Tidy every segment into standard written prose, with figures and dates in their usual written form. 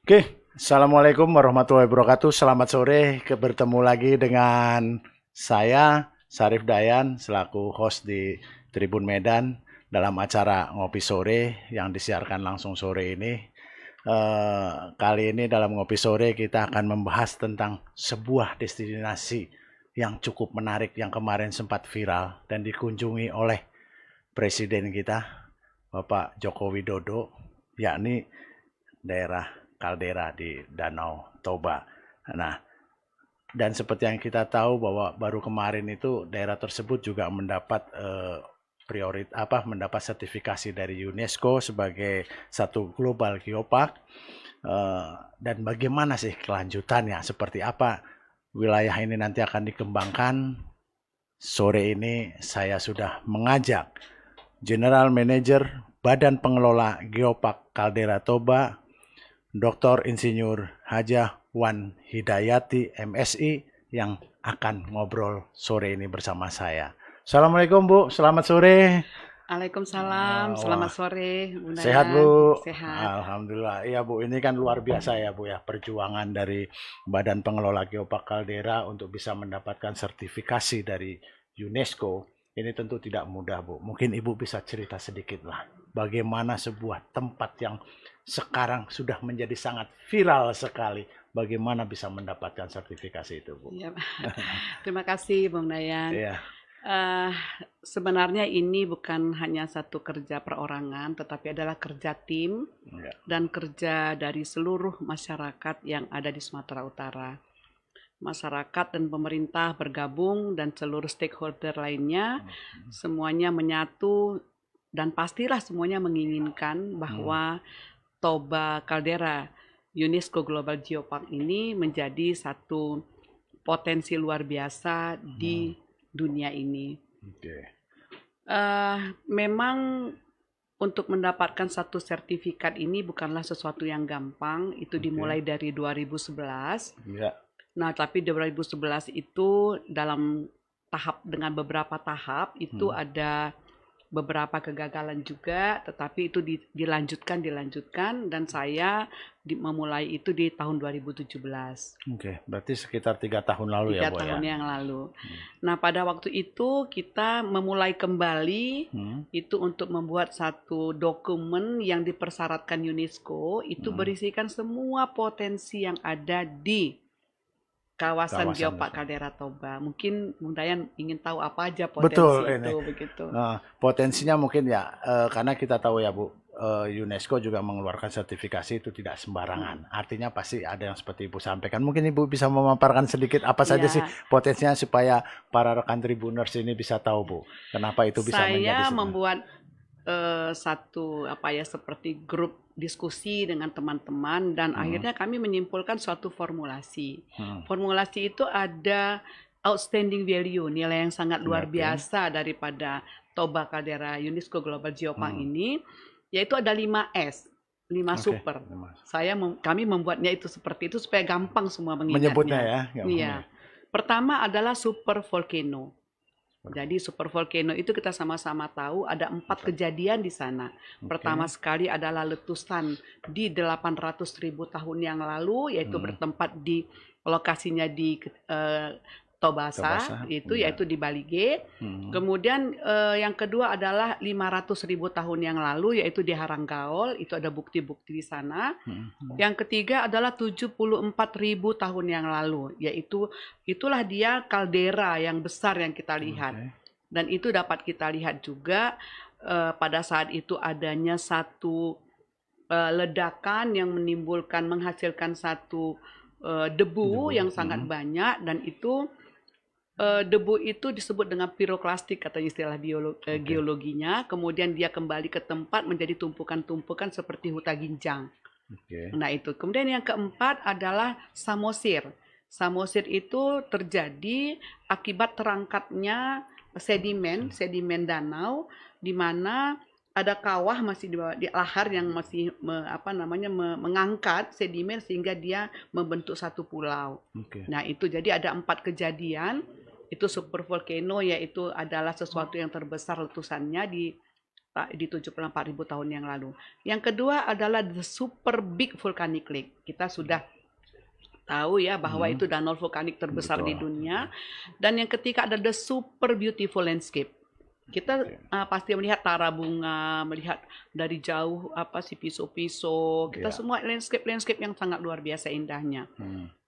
Oke, Assalamualaikum warahmatullahi wabarakatuh. Selamat sore, bertemu lagi dengan saya, Sarif Dayan, selaku host di Tribun Medan dalam acara Ngopi Sore yang disiarkan langsung sore ini. Kali ini dalam Ngopi Sore kita akan membahas tentang sebuah destinasi yang cukup menarik yang kemarin sempat viral dan dikunjungi oleh Presiden kita, Bapak Joko Widodo, yakni daerah kaldera di Danau Toba. Nah, dan seperti yang kita tahu bahwa baru kemarin itu daerah tersebut juga mendapat mendapat sertifikasi dari UNESCO sebagai satu global geopark. Dan bagaimana sih kelanjutannya? Seperti apa wilayah ini nanti akan dikembangkan? Sore ini saya sudah mengajak General Manager Badan Pengelola Geopark Kaldera Toba, Dr. Insinyur Hajah Wan Hidayati MSI yang akan ngobrol sore ini bersama saya. Assalamualaikum Bu, selamat sore. Waalaikumsalam, selamat Wah, sore, Bung sehat Dayan. Bu. Sehat. Alhamdulillah. Iya Bu, ini kan luar biasa ya Bu ya, perjuangan dari Badan Pengelola Geopark Kaldera untuk bisa mendapatkan sertifikasi dari UNESCO. Ini tentu tidak mudah Bu. Mungkin Ibu bisa cerita sedikit lah, bagaimana sebuah tempat yang sekarang sudah menjadi sangat viral sekali, bagaimana bisa mendapatkan sertifikasi itu Bu. Ya, terima kasih, Bung Dayan. Iya. Eh, Sebenarnya ini bukan hanya satu kerja perorangan, tetapi adalah kerja tim Iya. dan kerja dari seluruh masyarakat yang ada di Sumatera Utara. Masyarakat dan pemerintah bergabung dan seluruh stakeholder lainnya, semuanya menyatu dan pastilah semuanya menginginkan bahwa Toba Caldera UNESCO Global Geopark ini menjadi satu potensi luar biasa Hmm. di dunia ini. Oke. Memang untuk mendapatkan satu sertifikat ini bukanlah sesuatu yang gampang. Itu Oke. dimulai dari 2011. Iya. Nah, tapi 2011 itu dalam dengan beberapa tahap itu Hmm. ada beberapa kegagalan juga, tetapi itu dilanjutkan dan saya memulai itu di tahun 2017. Oke, berarti sekitar 3 tahun lalu ya tiga Bu ya. tahun yang lalu. Nah, pada waktu itu kita memulai kembali Hmm. itu untuk membuat satu dokumen yang dipersyaratkan UNESCO, itu Hmm. berisikan semua potensi yang ada di kawasan Kawasan Geopark tersebut. Caldera Toba. Mungkin Bung Dayan ingin tahu apa aja Betul potensi ini. itu, begitu. Potensinya mungkin ya, karena kita tahu ya Bu, UNESCO juga mengeluarkan sertifikasi itu tidak Hmm. sembarangan. Artinya pasti ada yang seperti Ibu sampaikan. Mungkin Ibu bisa memaparkan sedikit apa saja sih Ya, potensinya supaya para rekan Tribuners ini bisa tahu Bu, kenapa itu bisa menjadi saya membuat satu apa ya seperti grup diskusi dengan teman-teman dan Hmm. akhirnya kami menyimpulkan suatu formulasi. Hmm. Formulasi itu ada outstanding value, nilai yang sangat Ya, luar oke. biasa daripada Toba Caldera UNESCO Global Geopark Hmm. ini, yaitu ada 5S, 5 Oke, super. Mas. Kami membuatnya itu seperti itu supaya gampang semua Menyebutnya mengingatnya. ya, gampang ya. Iya. Pertama adalah super volcano. Jadi super volcano itu kita sama-sama tahu ada 4 kejadian di sana. Pertama Oke. sekali adalah letusan di 800.000 tahun yang lalu, yaitu Hmm. bertempat di lokasinya di Tobasa, Tabasa, itu ya. yaitu di Balige. Hmm. Kemudian yang kedua adalah 500.000 tahun yang lalu, yaitu di Haranggaol, itu ada bukti-bukti di sana. Hmm. Yang ketiga adalah 74.000 tahun yang lalu, yaitu itulah dia kaldera yang besar yang kita lihat. Oke. Dan itu dapat kita lihat juga pada saat itu adanya satu ledakan yang menghasilkan satu debu Debu. yang sangat Hmm. banyak dan itu debu itu disebut dengan piroklastik kata istilah Oke. geologinya. Kemudian dia kembali ke tempat menjadi tumpukan-tumpukan seperti huta ginjang. Oke. Nah itu. Kemudian yang keempat adalah samosir. Samosir itu terjadi akibat terangkatnya sedimen danau di mana ada kawah masih di lahar yang masih mengangkat sedimen sehingga dia membentuk satu pulau. Oke. Nah itu jadi ada 4 kejadian. Itu super volcano yaitu adalah sesuatu yang terbesar letusannya di di 74.000 tahun yang lalu. Yang kedua adalah the super big volcanic lake. Kita sudah tahu ya bahwa itu danau vulkanik terbesar di Betul. dunia. Dan yang ketiga ada the super beautiful landscape. Kita pasti melihat tara bunga, melihat dari jauh apa si piso-piso. Kita semua landscape yang sangat luar biasa indahnya.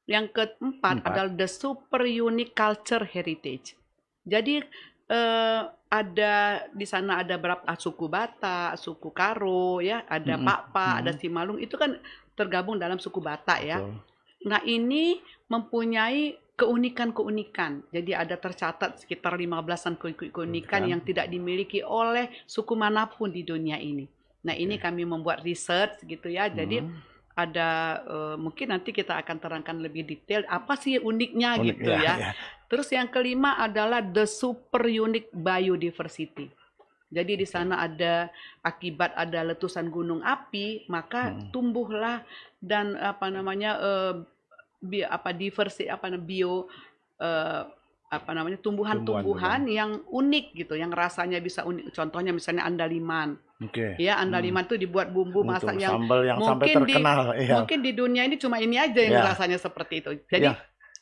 Yang keempat adalah the super unique culture heritage. Jadi ada di sana ada berapa suku Batak, suku Karo, ya, ada Pakpa, ada Simalung. Itu kan tergabung dalam suku Batak ya. Betul. Nah, ini mempunyai keunikan-keunikan. Jadi ada tercatat sekitar 15-an keunikan yang tidak dimiliki oleh suku manapun di dunia ini. Nah, ini kami membuat research gitu ya. Jadi ada mungkin nanti kita akan terangkan lebih detail apa sih uniknya gitu ya. Terus yang kelima adalah the super unique biodiversity. Jadi di sana ada akibat ada letusan gunung api, maka tumbuhlah dan apa namanya tumbuhan-tumbuhan yang unik gitu, yang rasanya bisa unik. Contohnya misalnya andaliman. Ya, andaliman itu dibuat bumbu masak yang sampai terkenal. Mungkin di dunia ini cuma ini aja yang rasanya seperti itu. Jadi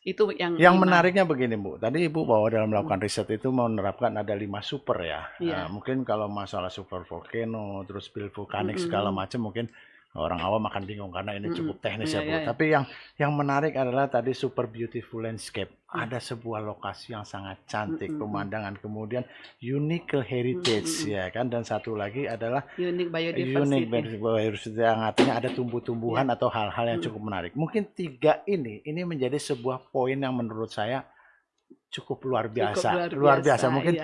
itu yang menariknya begini Bu, tadi Ibu bahwa dalam melakukan riset itu menerapkan ada 5 super ya. Mungkin kalau masalah super volcano, terus spill vulkanik segala macam mungkin orang awam akan bingung karena ini cukup teknis ya Bu. Tapi yang menarik adalah tadi super beautiful landscape. Ada sebuah lokasi yang sangat cantik, pemandangan, kemudian unique heritage ya kan, dan satu lagi adalah unique biodiversity yang artinya ada tumbuh-tumbuhan atau hal-hal yang cukup menarik. Mungkin 3 ini menjadi sebuah poin yang menurut saya cukup luar biasa. Luar biasa. Mungkin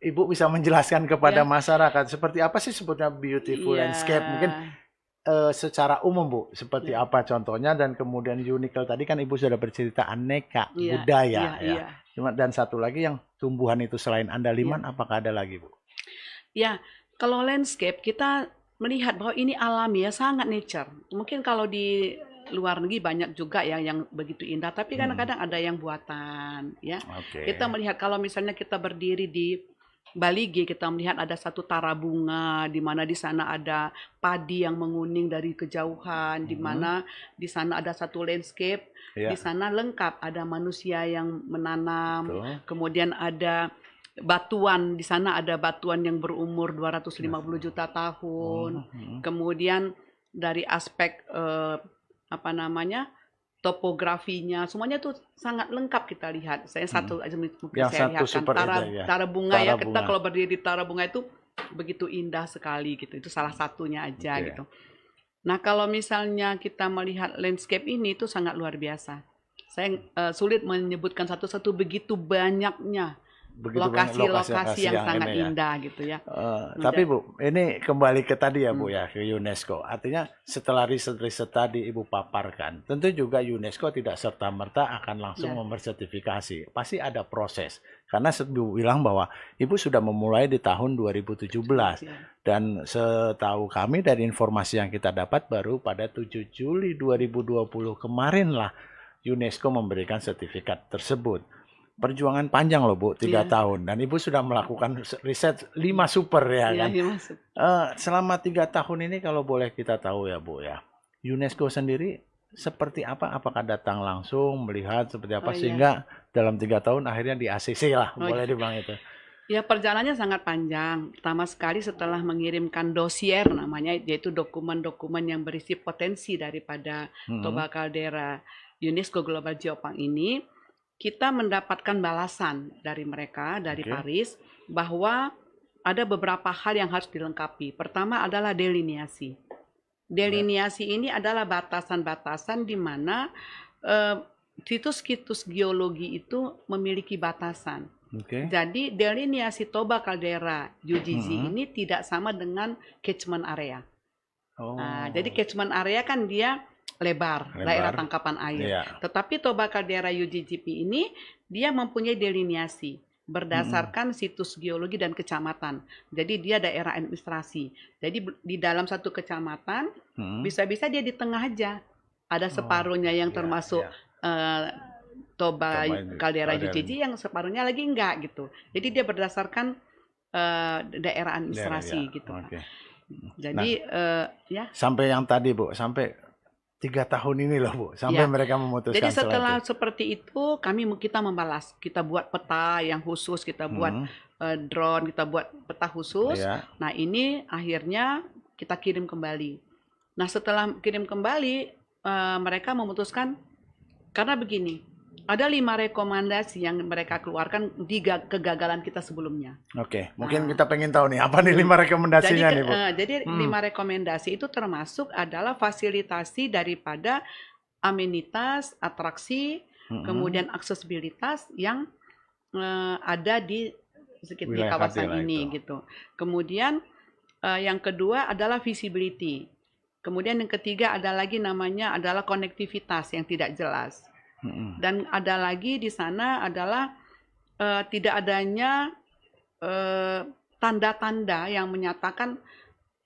Ibu bisa menjelaskan kepada masyarakat seperti apa sih sebetulnya beautiful landscape, mungkin secara umum Bu, seperti apa contohnya, dan kemudian unique tadi kan Ibu sudah bercerita aneka budaya ya. Dan satu lagi yang tumbuhan itu selain andaliman, apakah ada lagi Bu? Ya, kalau landscape kita melihat bahwa ini alami ya, sangat nature. Mungkin kalau di luar negeri banyak juga yang begitu indah, tapi kadang-kadang ada yang buatan ya. Kita melihat kalau misalnya kita berdiri di Bali G, kita melihat ada satu tara bunga di mana di sana ada padi yang menguning dari kejauhan, di mana di sana ada satu landscape, di sana lengkap ada manusia yang menanam, kemudian ada batuan, di sana ada batuan yang berumur 250 juta tahun. Kemudian dari aspek topografinya, semuanya tuh sangat lengkap kita lihat. Saya satu aja mungkin saya lihatkan tara bunga ya. Kita kalau berdiri di tara bunga itu begitu indah sekali gitu. Itu salah satunya aja gitu. Nah, kalau misalnya kita melihat landscape ini itu sangat luar biasa. Saya sulit menyebutkan satu-satu, begitu banyaknya lokasi-lokasi yang sangat indah gitu ya. Tapi Bu, ini kembali ke tadi ya Bu ya, ke UNESCO. Artinya setelah riset-riset tadi Ibu paparkan, tentu juga UNESCO tidak serta-merta akan langsung membersertifikasi. Pasti ada proses. Karena Ibu bilang bahwa Ibu sudah memulai di tahun 2017. Dan setahu kami dari informasi yang kita dapat baru pada 7 Juli 2020 kemarin lah UNESCO memberikan sertifikat tersebut. Perjuangan panjang loh Bu, 3 tahun, dan Ibu sudah melakukan riset 5 super ya kan. Selama 3 tahun ini kalau boleh kita tahu ya Bu ya, UNESCO sendiri seperti apa? Apakah datang langsung melihat seperti apa sehingga dalam 3 tahun akhirnya di ACC lah, boleh dibilang itu? Ya, perjalanannya sangat panjang. Pertama sekali setelah mengirimkan dosier namanya, yaitu dokumen-dokumen yang berisi potensi daripada Toba Caldera UNESCO Global Geopark ini, kita mendapatkan balasan dari mereka, dari Paris, bahwa ada beberapa hal yang harus dilengkapi. Pertama adalah delineasi. Delineasi ini adalah batasan-batasan di mana situs-situs geologi itu memiliki batasan. Jadi delineasi Toba Caldera UGG ini tidak sama dengan catchment area. Jadi catchment area kan dia lebar, daerah tangkapan air. Tetapi Toba Caldera UGGP ini dia mempunyai delineasi berdasarkan situs geologi dan kecamatan. Jadi dia daerah administrasi. Jadi di dalam satu kecamatan bisa-bisa dia di tengah aja. Ada separuhnya yang termasuk Toba Caldera UGG, yang separuhnya lagi enggak gitu. Jadi dia berdasarkan daerah Daerah, administrasi ya. gitu. Oke. Jadi ya. Sampai yang tadi Bu, sampai 3 tahun ini loh Bu, sampai Ya. mereka Jadi memutuskan setelah itu. seperti itu kita membalas, kita buat peta yang khusus, kita buat drone, kita buat peta khusus. Ya. Nah ini akhirnya kita kirim kembali. Nah setelah kirim kembali mereka memutuskan, karena begini, ada 5 rekomendasi yang mereka keluarkan di kegagalan kita sebelumnya. Oke, mungkin kita pengen tahu nih apa nih 5 rekomendasinya nih Bu. Jadi 5 rekomendasi itu termasuk adalah fasilitasi daripada amenitas, atraksi, kemudian aksesibilitas yang ada di Wilayah kawasan Katila ini itu. gitu. Kemudian yang kedua adalah visibility. Kemudian yang ketiga ada lagi namanya adalah konektivitas yang tidak jelas. Dan ada lagi di sana adalah tidak adanya tanda-tanda yang menyatakan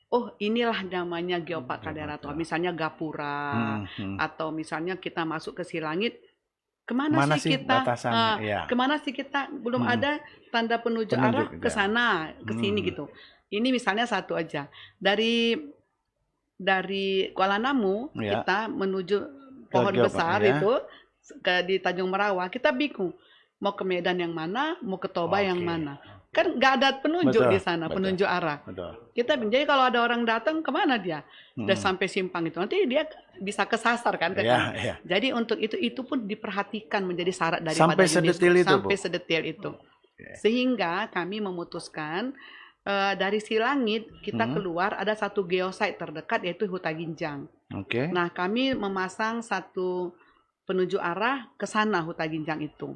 oh inilah namanya geopark kaldera tua, misalnya Gapura atau misalnya kita masuk ke Silangit, kemana sih kita kemana sih kita belum ada tanda penuju arah ke sana ke sini gitu. Ini misalnya satu aja dari Kuala Namu kita menuju pohon besar itu di Tanjung Merawa, kita bingung mau ke Medan yang mana, mau ke Toba yang mana. Kan nggak ada penunjuk di sana, penunjuk arah. Kita jadi kalau ada orang datang kemana dia, udah sampai simpang itu, nanti dia bisa kesasar kan. Jadi untuk itu pun diperhatikan menjadi syarat daripada sampai sedetil itu. Sehingga kami memutuskan dari Silangit kita keluar ada satu geosite terdekat yaitu Huta Ginjang. Nah kami memasang satu penuju arah ke sana Huta Ginjang itu.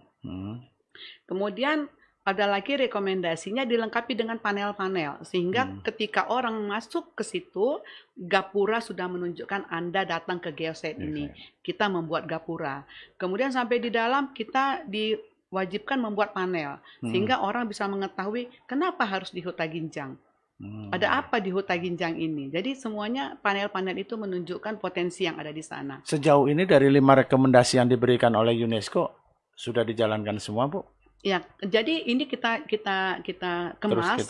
Kemudian ada lagi rekomendasinya dilengkapi dengan panel-panel sehingga ketika orang masuk ke situ Gapura sudah menunjukkan Anda datang ke geosite ini. Kita membuat Gapura. Kemudian sampai di dalam kita diwajibkan membuat panel sehingga orang bisa mengetahui kenapa harus di Huta Ginjang. Ada apa di Huta Ginjang ini? Jadi semuanya panel-panel itu menunjukkan potensi yang ada di sana. Sejauh ini dari 5 rekomendasi yang diberikan oleh UNESCO sudah dijalankan semua, Bu? Ya, jadi ini kita kemas,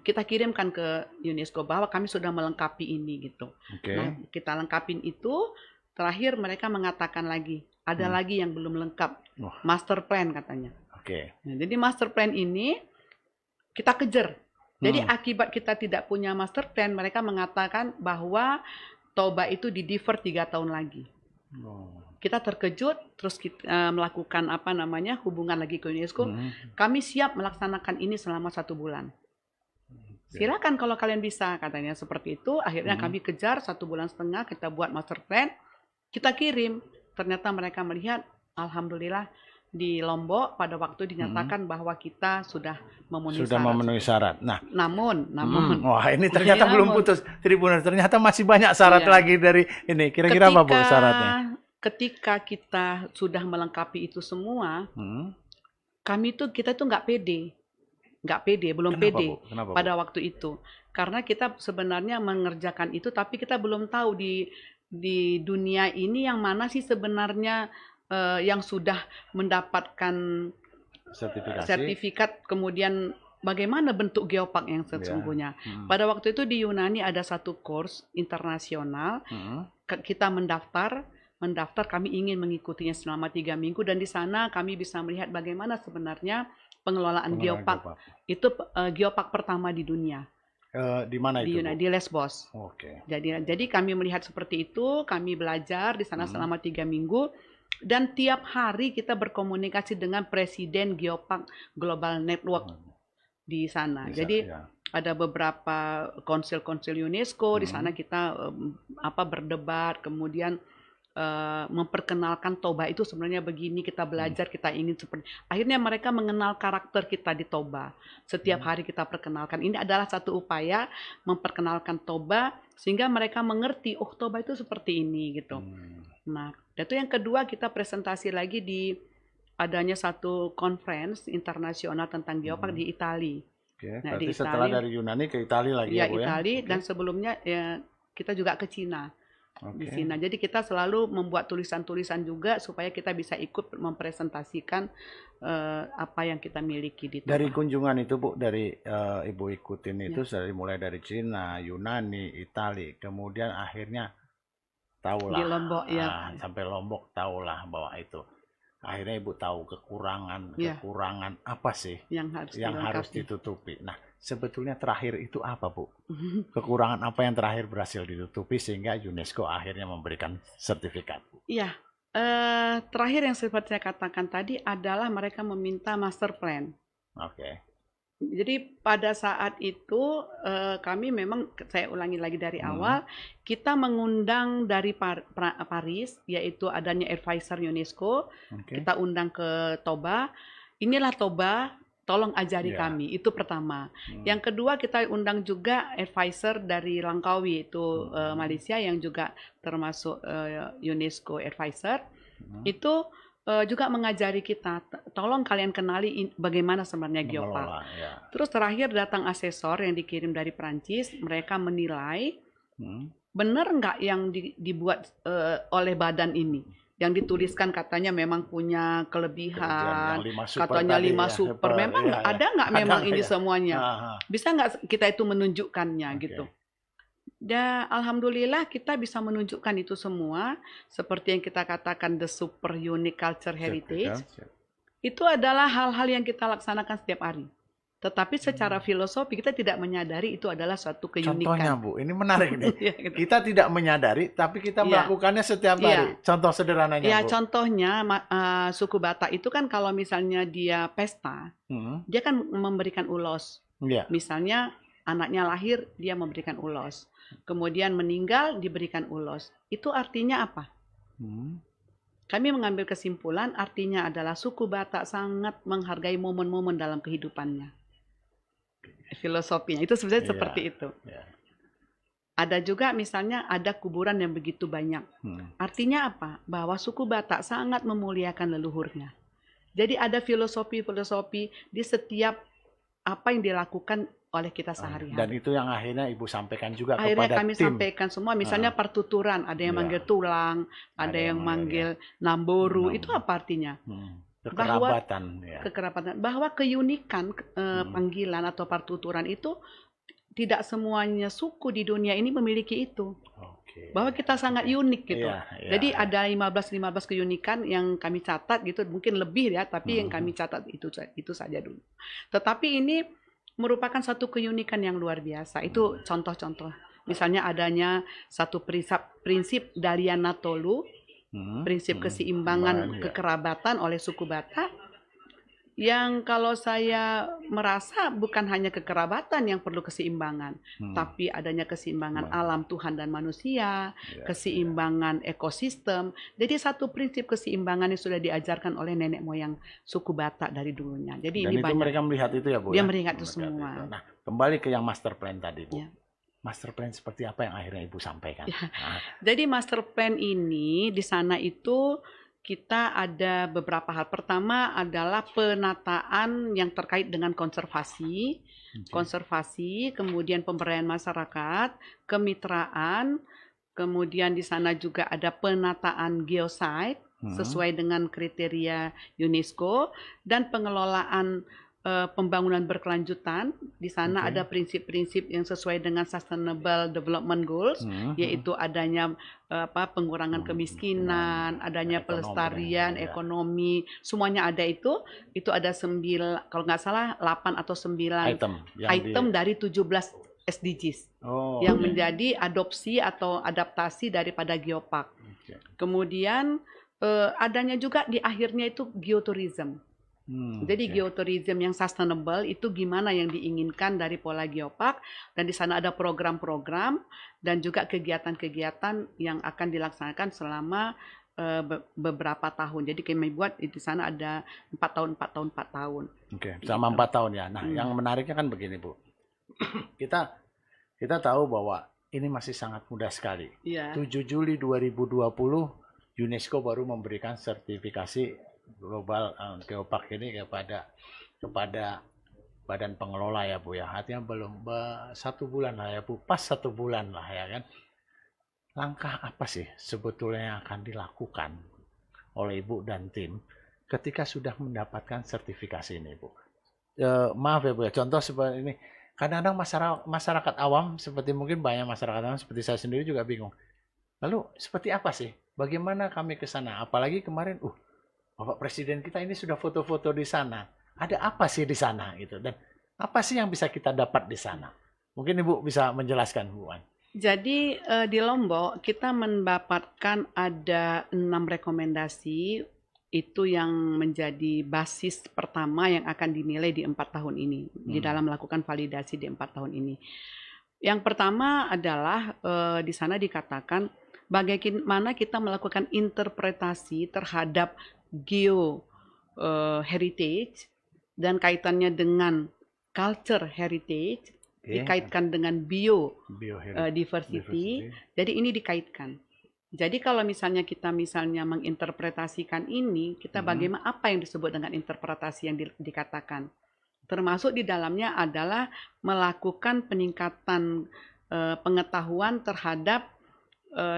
kita kirimkan ke UNESCO bahwa kami sudah melengkapi ini gitu. Nah, kita lengkapin itu, terakhir mereka mengatakan lagi, ada lagi yang belum lengkap, master plan katanya. Nah, jadi master plan ini kita kejar. Jadi akibat kita tidak punya master plan, mereka mengatakan bahwa Toba itu di-defer 3 tahun lagi. Kita terkejut, terus kita melakukan hubungan lagi ke UNESCO. Kami siap melaksanakan ini selama 1 bulan. Silakan kalau kalian bisa, katanya seperti itu. Akhirnya kami kejar 1,5 bulan, kita buat master plan, kita kirim. Ternyata mereka melihat, alhamdulillah di Lombok pada waktu dinyatakan bahwa kita sudah memenuhi syarat. Nah, namun, wah ini ternyata belum putus, Tribuners. Ternyata masih banyak syarat lagi dari ini. Kira-kira apa Bu syaratnya? Ketika kita sudah melengkapi itu semua, kita tuh nggak pede, belum pede pada waktu itu, karena kita sebenarnya mengerjakan itu, tapi kita belum tahu di dunia ini yang mana sih sebenarnya yang sudah mendapatkan sertifikat, kemudian bagaimana bentuk geopark yang sesungguhnya. Pada waktu itu di Yunani ada satu course internasional, kita mendaftar, kami ingin mengikutinya selama 3 minggu, dan di sana kami bisa melihat bagaimana sebenarnya pengelolaan geopark. Itu geopark pertama di dunia. Di mana itu? Di Lesbos. Jadi kami melihat seperti itu, kami belajar di sana selama 3 minggu, dan tiap hari kita berkomunikasi dengan Presiden Geopark Global Network di sana. Jadi ada beberapa konsil-konsil UNESCO di sana, kita berdebat, kemudian memperkenalkan Toba itu sebenarnya begini, kita belajar, kita ingin seperti. Akhirnya mereka mengenal karakter kita di Toba. Setiap hari kita perkenalkan. Ini adalah satu upaya memperkenalkan Toba sehingga mereka mengerti, oh Toba itu seperti ini gitu. Nah, itu yang kedua, kita presentasi lagi di adanya satu conference internasional tentang geopark di Italia. Nah, berarti setelah dari Yunani ke Italia lagi ya Bu ya? Italia, dan sebelumnya kita juga ke Cina. di Oke. sini. Jadi kita selalu membuat tulisan-tulisan juga supaya kita bisa ikut mempresentasikan apa yang kita miliki di Dari Toba. kunjungan itu Bu, dari Ibu ikutin Ya, itu mulai dari Cina, Yunani, Itali, kemudian akhirnya di tahulah Lombok ya, sampai Lombok tahulah bahwa itu. Akhirnya Ibu tahu ya kekurangan apa sih yang harus yang harus dilengkapi. ditutupi. Nah, sebetulnya terakhir itu apa, Bu? Kekurangan apa yang terakhir berhasil ditutupi sehingga UNESCO akhirnya memberikan sertifikat? Iya, terakhir yang seperti saya katakan tadi adalah mereka meminta master plan. Oke. Jadi pada saat itu kami memang, saya ulangi lagi dari awal, kita mengundang dari Paris, yaitu adanya advisor UNESCO, Oke. kita undang ke Toba. Inilah Toba, tolong ajari Ya. kami. Itu pertama. Yang kedua kita undang juga advisor dari Langkawi, itu Malaysia yang juga termasuk UNESCO advisor. Itu juga mengajari kita, tolong kalian kenali bagaimana sebenarnya geopark. Mengelola, ya. Terus terakhir datang asesor yang dikirim dari Prancis, mereka menilai benar nggak yang dibuat oleh badan ini. Yang dituliskan katanya memang punya kelebihan, Yang 5 super katanya tadi 5 ya, super. super, Memang iya, iya. ada nggak Ada memang nggak ini ya? semuanya? Aha. Bisa nggak kita itu menunjukkannya Oke. gitu? Dan alhamdulillah kita bisa menunjukkan itu semua, seperti yang kita katakan the super unique culture heritage. Itu adalah hal-hal yang kita laksanakan setiap hari. Tetapi secara filosofi kita tidak menyadari itu adalah suatu Contohnya keunikan. Bu, ini menarik nih. Ya, gitu. Kita tidak menyadari, tapi kita Iya. melakukannya setiap Iya. hari. Contoh sederhananya Ya, Bu. contohnya suku Batak itu kan kalau misalnya dia pesta, dia kan memberikan ulos. Iya. Misalnya anaknya lahir, dia memberikan ulos. Kemudian meninggal, diberikan ulos. Itu artinya apa? Kami mengambil kesimpulan artinya adalah suku Batak sangat menghargai momen-momen dalam kehidupannya. Filosofinya itu sebenarnya Iya. seperti itu. Iya. Ada juga misalnya ada kuburan yang begitu banyak. Artinya apa? Bahwa suku Batak sangat memuliakan leluhurnya. Jadi ada filosofi-filosofi di setiap apa yang dilakukan oleh kita Dan sehari-hari. itu yang akhirnya Ibu sampaikan juga Akhirnya kepada kami tim. sampaikan semua, misalnya pertuturan, ada yang Iya. manggil tulang, ada yang manggil namboru. Itu apa artinya? Kekerabatan. Ya. Kekerabatan. Bahwa keunikan panggilan atau pertuturan itu tidak semuanya suku di dunia ini memiliki itu. Oke. Bahwa kita sangat unik gitu. Iya, iya, Jadi iya. ada 15 keunikan yang kami catat gitu, mungkin lebih ya, tapi yang kami catat itu saja dulu. Tetapi ini merupakan satu keunikan yang luar biasa. Itu contoh-contoh. Misalnya adanya satu prinsip Daliana Tolu, prinsip keseimbangan kekerabatan oleh suku Batak, yang kalau saya merasa bukan hanya kekerabatan yang perlu keseimbangan, tapi adanya keseimbangan alam Tuhan dan manusia, keseimbangan ekosistem. Jadi satu prinsip keseimbangan yang sudah diajarkan oleh nenek moyang suku Batak dari dulunya. Jadi Dan ini itu banyak. mereka melihat itu ya Bu? Dia ya? melihat itu Melihat semua. itu. Nah, kembali ke yang master plan tadi Bu. Ya. Master plan seperti apa yang akhirnya Ibu sampaikan? Ya. Nah, Jadi master plan ini di sana itu kita ada beberapa hal. Pertama adalah penataan yang terkait dengan konservasi, kemudian pemberdayaan masyarakat, kemitraan, kemudian di sana juga ada penataan geosite sesuai dengan kriteria UNESCO, dan pengelolaan pembangunan berkelanjutan. Di sana ada prinsip-prinsip yang sesuai dengan Sustainable Development Goals, yaitu adanya pengurangan kemiskinan, adanya pelestarian ekonomi, semuanya ada itu. Itu ada 9, kalau nggak salah 8 atau 9 item dari 17 SDGs yang menjadi adopsi atau adaptasi daripada geopark. Kemudian adanya juga di akhirnya itu geotourism. Jadi geotourism yang sustainable itu gimana yang diinginkan dari pola geopark, dan di sana ada program-program dan juga kegiatan-kegiatan yang akan dilaksanakan selama beberapa tahun. Jadi kami buat di sana ada 4 tahun. Oke, selama 4 tahun ya. Nah, yang menariknya kan begini Bu. Kita tahu bahwa ini masih sangat mudah sekali. 7 Juli 2020 UNESCO baru memberikan sertifikasi global geopark ini kepada badan pengelola ya Bu ya. Artinya belum 1 bulan lah ya Bu, pas 1 bulan lah ya kan. langkah apa sih sebetulnya yang akan dilakukan oleh Ibu dan tim ketika sudah mendapatkan sertifikasi ini, Bu? Maaf ya, Bu, ya, contoh seperti ini. Kadang-kadang masyarakat awam, seperti mungkin banyak masyarakat awam seperti saya sendiri juga bingung. Lalu seperti apa sih? Bagaimana kami ke sana? Apalagi kemarin, Bapak Presiden kita ini sudah foto-foto di sana. Ada apa sih di sana gitu? Dan apa sih yang bisa kita dapat di sana? Mungkin Ibu bisa menjelaskan, Bu Wan. Jadi di Lombok kita mendapatkan ada 6 rekomendasi itu yang menjadi basis pertama yang akan dinilai di 4 tahun ini di dalam melakukan validasi di 4 tahun ini. Yang pertama adalah di sana dikatakan bagaimana kita melakukan interpretasi terhadap geo heritage dan kaitannya dengan culture heritage, dikaitkan dengan biodiversity. Jadi ini dikaitkan. Jadi kalau misalnya kita menginterpretasikan ini, kita bagaimana apa yang disebut dengan interpretasi yang dikatakan. Termasuk di dalamnya adalah melakukan peningkatan pengetahuan terhadap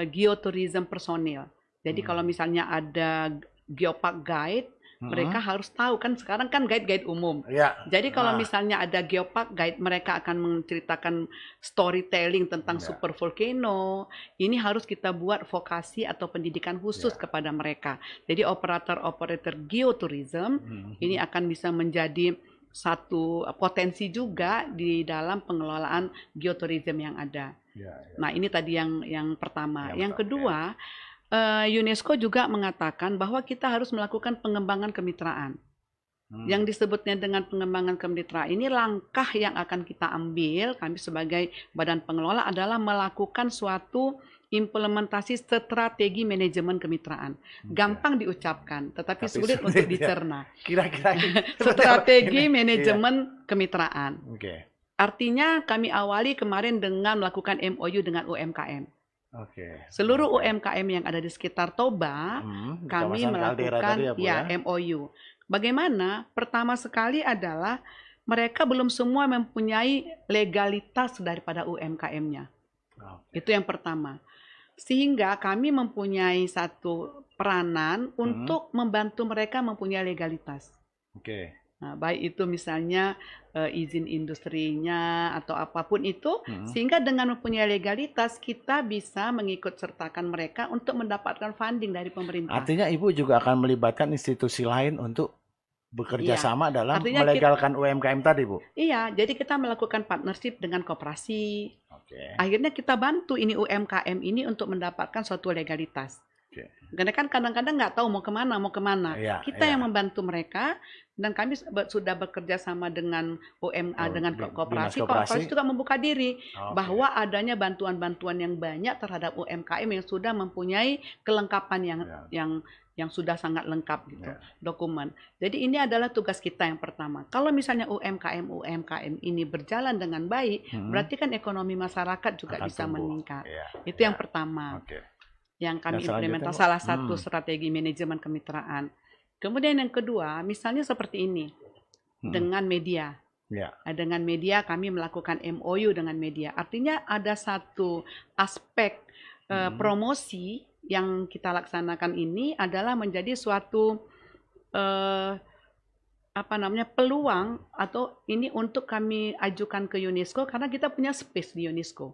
geotourism personil. Jadi kalau misalnya ada geopark guide, mereka harus tahu kan sekarang kan guide-guide umum. Ya. Jadi kalau misalnya ada geopark guide, mereka akan menceritakan storytelling tentang super volcano. Ini harus kita buat vokasi atau pendidikan khusus kepada mereka. Jadi operator-operator geotourism ini akan bisa menjadi satu potensi juga di dalam pengelolaan geotourism yang ada. Nah, ini tadi yang pertama. Yang kedua, UNESCO juga mengatakan bahwa kita harus melakukan pengembangan kemitraan. Yang disebutnya dengan pengembangan kemitraan ini langkah yang akan kita ambil, kami sebagai badan pengelola adalah melakukan suatu implementasi strategi manajemen kemitraan. Gampang diucapkan, tetapi sulit untuk dicerna. Kira-kira strategi manajemen kemitraan. Artinya kami awali kemarin dengan melakukan MOU dengan UMKM. Seluruh UMKM yang ada di sekitar Toba, kami melakukan MOU. Bagaimana? Pertama sekali adalah mereka belum semua mempunyai legalitas daripada UMKM-nya. Itu yang pertama. Sehingga kami mempunyai satu peranan untuk membantu mereka mempunyai legalitas. Nah, baik itu misalnya izin industrinya atau apapun itu, sehingga dengan mempunyai legalitas kita bisa mengikut sertakan mereka untuk mendapatkan funding dari pemerintah. Artinya Ibu juga akan melibatkan institusi lain untuk bekerja sama dalam melegalkan UMKM tadi, Bu? Iya, jadi kita melakukan partnership dengan koperasi. Akhirnya kita bantu ini UMKM ini untuk mendapatkan suatu legalitas. Karena kan kadang-kadang nggak tahu mau kemana. Kita yang membantu mereka, dan kami sudah bekerja sama dengan dengan koperasi. Koperasi juga membuka diri bahwa adanya bantuan-bantuan yang banyak terhadap UMKM yang sudah mempunyai kelengkapan yang sudah sangat lengkap gitu, dokumen. Jadi ini adalah tugas kita yang pertama. Kalau misalnya UMKM ini berjalan dengan baik, berarti kan ekonomi masyarakat juga akan bisa meningkat. Itu yang pertama. Yang kami implementasi salah satu strategi manajemen kemitraan. Kemudian yang kedua, misalnya seperti ini, dengan media. Dengan media kami melakukan MOU dengan media. Artinya ada satu aspek promosi yang kita laksanakan ini adalah menjadi suatu peluang atau ini untuk kami ajukan ke UNESCO karena kita punya space di UNESCO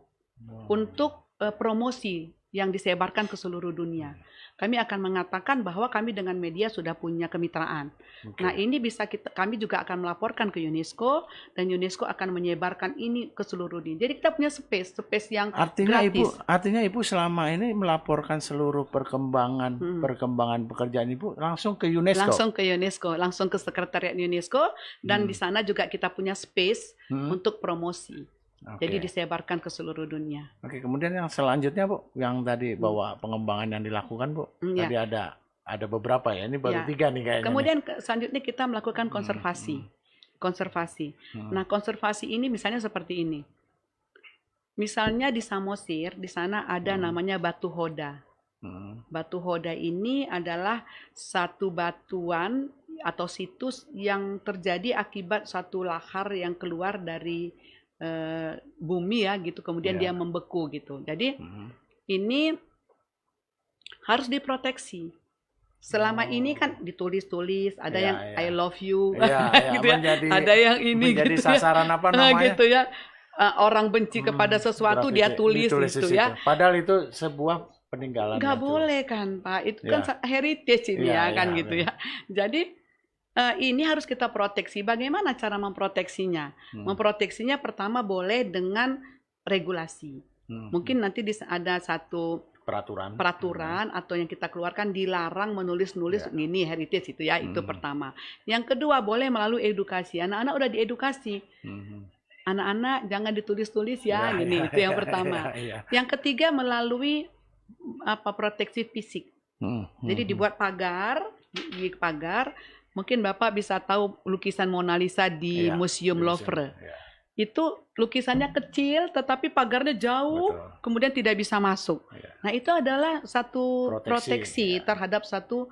untuk promosi yang disebarkan ke seluruh dunia. Kami akan mengatakan bahwa kami dengan media sudah punya kemitraan. Nah, ini bisa kami juga akan melaporkan ke UNESCO dan UNESCO akan menyebarkan ini ke seluruh dunia. Jadi kita punya space yang gratis. Artinya Ibu selama ini melaporkan seluruh perkembangan pekerjaan Ibu langsung ke UNESCO. Langsung ke UNESCO, langsung ke sekretariat UNESCO dan di sana juga kita punya space untuk promosi. Jadi disebarkan ke seluruh dunia. Kemudian yang selanjutnya, Bu, yang tadi bahwa pengembangan yang dilakukan, Bu, tadi ada beberapa ya, ini baru 3 nih kayaknya. Kemudian selanjutnya kita melakukan konservasi. Nah, konservasi ini misalnya seperti ini. Misalnya di Samosir, di sana ada namanya Batu Hoda. Batu Hoda ini adalah satu batuan atau situs yang terjadi akibat satu lahar yang keluar dari bumi ya gitu, kemudian dia membeku gitu. Jadi ini harus diproteksi. Selama ini kan ditulis-tulis, ada Iya, yang iya. I love you, Iya, iya, gitu ya. Ada yang ini menjadi gitu ya. sasaran apa namanya? Gitu ya. Orang benci kepada sesuatu dia tulis ditulis gitu di ya. situ. Padahal itu sebuah peninggalan. Nggak itu. boleh kan Pak, itu kan Ya. heritage ini Ya, ya kan ya, gitu ya. Jadi ini harus kita proteksi. Bagaimana cara memproteksinya? Memproteksinya pertama boleh dengan regulasi. Mungkin nanti ada satu peraturan atau yang kita keluarkan dilarang menulis-nulis gini heritage itu ya, itu pertama. Yang kedua boleh melalui edukasi. Anak-anak udah diedukasi. Anak-anak jangan ditulis-tulis ya, gini itu yang pertama. Yang ketiga melalui proteksi fisik. Jadi dibuat pagar, di pagar. Mungkin Bapak bisa tahu lukisan Mona Lisa di Museum Louvre. Itu lukisannya kecil tetapi pagarnya jauh, kemudian tidak bisa masuk. Nah, itu adalah satu proteksi terhadap satu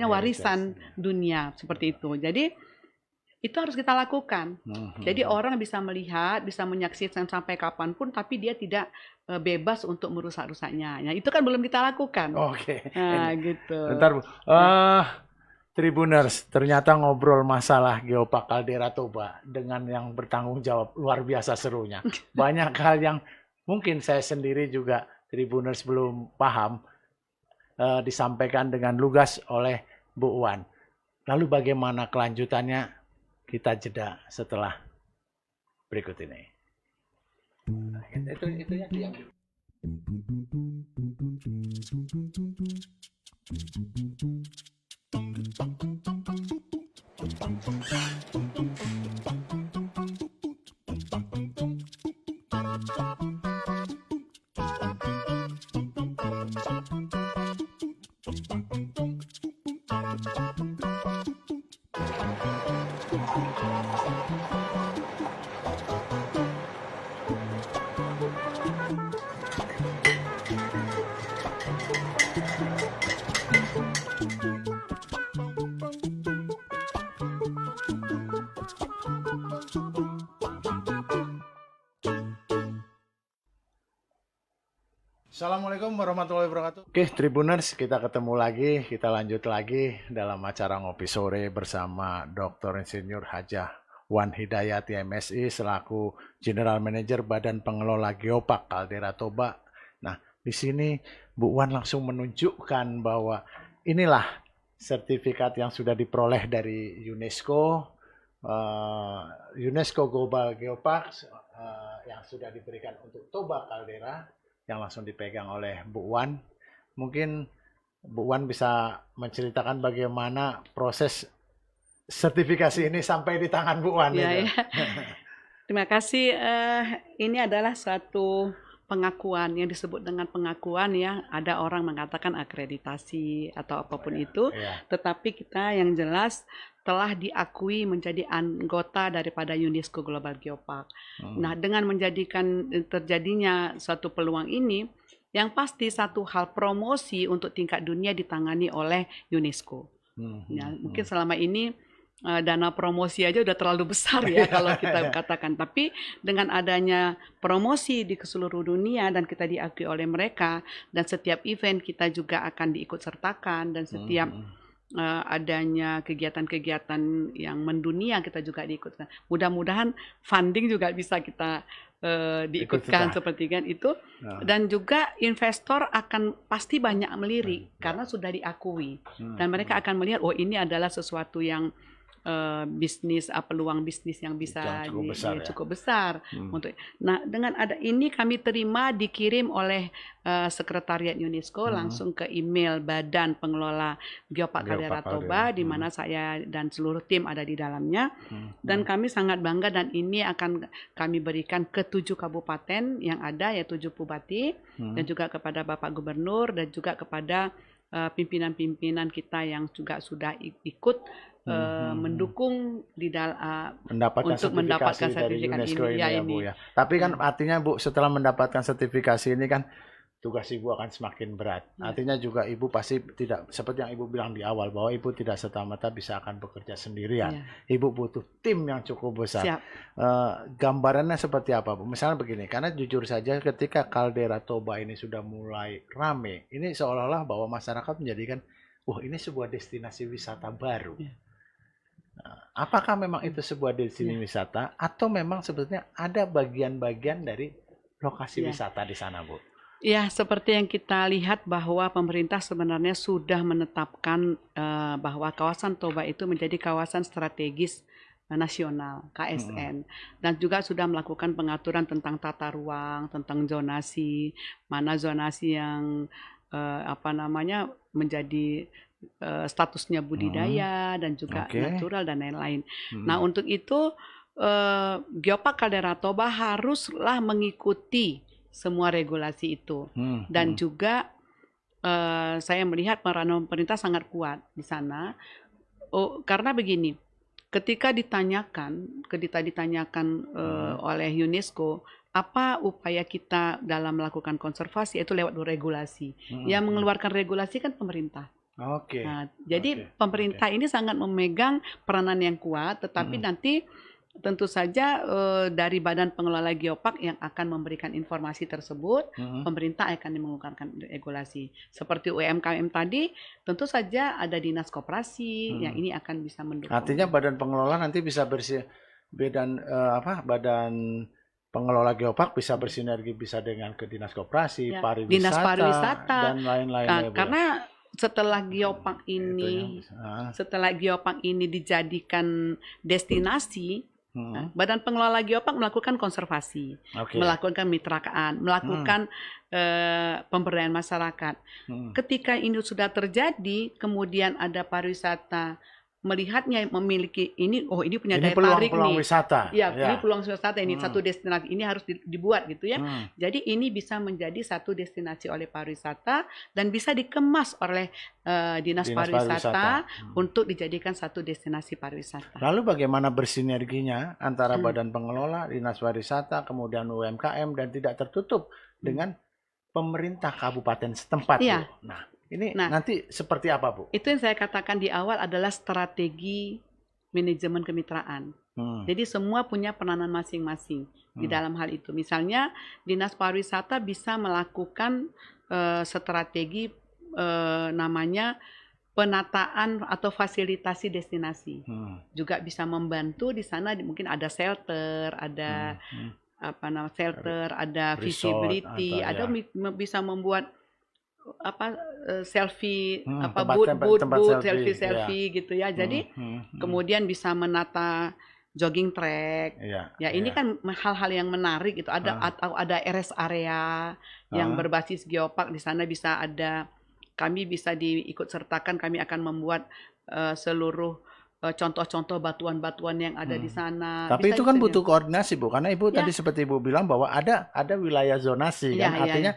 warisan dunia seperti itu. Jadi itu harus kita lakukan. Jadi orang bisa melihat, bisa menyaksikan sampai kapanpun, tapi dia tidak bebas untuk merusak-rusaknya. Nah, itu kan belum kita lakukan. Oke. Nah, gitu. Bentar, Bu. Tribuners, ternyata ngobrol masalah Geopark Caldera Toba dengan yang bertanggung jawab luar biasa serunya. Banyak hal yang mungkin saya sendiri juga Tribuners belum paham, disampaikan dengan lugas oleh Bu Uwan. Lalu bagaimana kelanjutannya? Kita jeda setelah berikut ini. Itu yang diambil. Assalamualaikum warahmatullahi wabarakatuh. Oke, Tribuners, kita ketemu lagi, kita lanjut lagi dalam acara Ngopi Sore bersama Dr. Insinyur Hajah Wan Hidayat MSI selaku General Manager Badan Pengelola Geopark Caldera Toba. Nah, di sini Bu Wan langsung menunjukkan bahwa inilah sertifikat yang sudah diperoleh dari UNESCO, UNESCO Global Geopark yang sudah diberikan untuk Toba Caldera, yang langsung dipegang oleh Bu Wan. Mungkin Bu Wan bisa menceritakan bagaimana proses sertifikasi ini sampai di tangan Bu Wan. Ya. Terima kasih. Ini adalah suatu pengakuan yang disebut dengan pengakuan ya. Ada orang mengatakan akreditasi atau apapun itu, tetapi kita yang jelas telah diakui menjadi anggota daripada UNESCO Global Geopark. Nah, dengan menjadikan terjadinya suatu peluang ini, yang pasti satu hal promosi untuk tingkat dunia ditangani oleh UNESCO. Ya, mungkin selama ini dana promosi aja udah terlalu besar ya kalau kita katakan. Tapi dengan adanya promosi di seluruh dunia dan kita diakui oleh mereka, dan setiap event kita juga akan diikut sertakan, dan setiap adanya kegiatan-kegiatan yang mendunia kita juga diikutkan. Mudah-mudahan funding juga bisa kita diikutkan seperti kan itu. Dan juga investor akan pasti banyak melirik karena sudah diakui. Dan mereka akan melihat, oh ini adalah sesuatu yang bisnis, peluang bisnis yang bisa cukup besar. Untuk, nah, dengan ada ini kami terima dikirim oleh Sekretariat UNESCO langsung ke email Badan Pengelola Geopark Caldera Toba, di mana saya dan seluruh tim ada di dalamnya. Dan kami sangat bangga, dan ini akan kami berikan ke 7 kabupaten yang ada, yaitu 7 bupati, dan juga kepada Bapak Gubernur, dan juga kepada pimpinan-pimpinan kita yang juga sudah ikut mendukung di untuk mendapatkan sertifikat dari UNESCO ini. Ya, Bu ya. Tapi kan artinya Bu, setelah mendapatkan sertifikasi ini kan tugas Ibu akan semakin berat. Ya. Artinya juga Ibu pasti tidak, seperti yang Ibu bilang di awal, bahwa Ibu tidak serta-merta bisa akan bekerja sendirian. Ya. Ibu butuh tim yang cukup besar. Siap. Gambarannya seperti apa, Bu? Misalnya begini, karena jujur saja ketika Kaldera Toba ini sudah mulai rame, ini seolah-olah bahwa masyarakat menjadikan, wah ini sebuah destinasi wisata baru. Ya. Apakah memang itu sebuah destinasi wisata atau memang sebetulnya ada bagian-bagian dari lokasi wisata di sana, Bu? Ya, seperti yang kita lihat bahwa pemerintah sebenarnya sudah menetapkan bahwa kawasan Toba itu menjadi kawasan strategis nasional KSN, dan juga sudah melakukan pengaturan tentang tata ruang, tentang zonasi, mana zonasi yang menjadi statusnya budidaya dan juga natural dan lain-lain. Nah, untuk itu Geopark Kaldera Toba haruslah mengikuti semua regulasi itu, dan juga saya melihat peran pemerintah sangat kuat di sana. Karena begini, ketika ditanyakan oleh UNESCO apa upaya kita dalam melakukan konservasi, itu lewat regulasi. Yang mengeluarkan regulasi kan pemerintah. Nah, jadi pemerintah ini sangat memegang peranan yang kuat, tetapi nanti tentu saja dari Badan Pengelola Geopark yang akan memberikan informasi tersebut, pemerintah akan mengeluarkan regulasi. Seperti UMKM tadi, tentu saja ada dinas koperasi yang ini akan bisa mendukung. Artinya Badan Pengelola nanti bisa Badan Pengelola Geopark bisa bersinergi bisa dengan ke dinas koperasi, dinas pariwisata dan lain-lain. Karena setelah Geopark ini dijadikan destinasi, Badan Pengelola Geopark melakukan konservasi, melakukan mitraan, melakukan pemberdayaan masyarakat. Ketika ini sudah terjadi, kemudian ada pariwisata melihatnya memiliki ini punya daya tarik peluang nih. Wisata. Ini peluang wisata, ini satu destinasi, ini harus dibuat gitu ya. Jadi ini bisa menjadi satu destinasi oleh pariwisata dan bisa dikemas oleh dinas pariwisata untuk dijadikan satu destinasi pariwisata. Lalu bagaimana bersinerginya antara Badan Pengelola, dinas pariwisata, kemudian UMKM dan tidak tertutup dengan pemerintah kabupaten setempat, Bu? Nah, ini nanti seperti apa, Bu? Itu yang saya katakan di awal adalah strategi manajemen kemitraan. Jadi semua punya peranan masing-masing di dalam hal itu. Misalnya dinas pariwisata bisa melakukan strategi namanya penataan atau fasilitasi destinasi. Juga bisa membantu di sana, mungkin ada shelter, ada shelter, ada visibility, ada bisa membuat selfie, booth selfie gitu ya. Jadi kemudian bisa menata jogging track. Ini kan hal-hal yang menarik gitu. Atau ada rest area yang berbasis geopark, di sana bisa ada, kami bisa diikut sertakan, kami akan membuat seluruh contoh-contoh batuan-batuan yang ada di sana. Tapi itu kan butuh koordinasi, Bu, karena Ibu tadi seperti Ibu bilang bahwa ada wilayah zonasi kan, artinya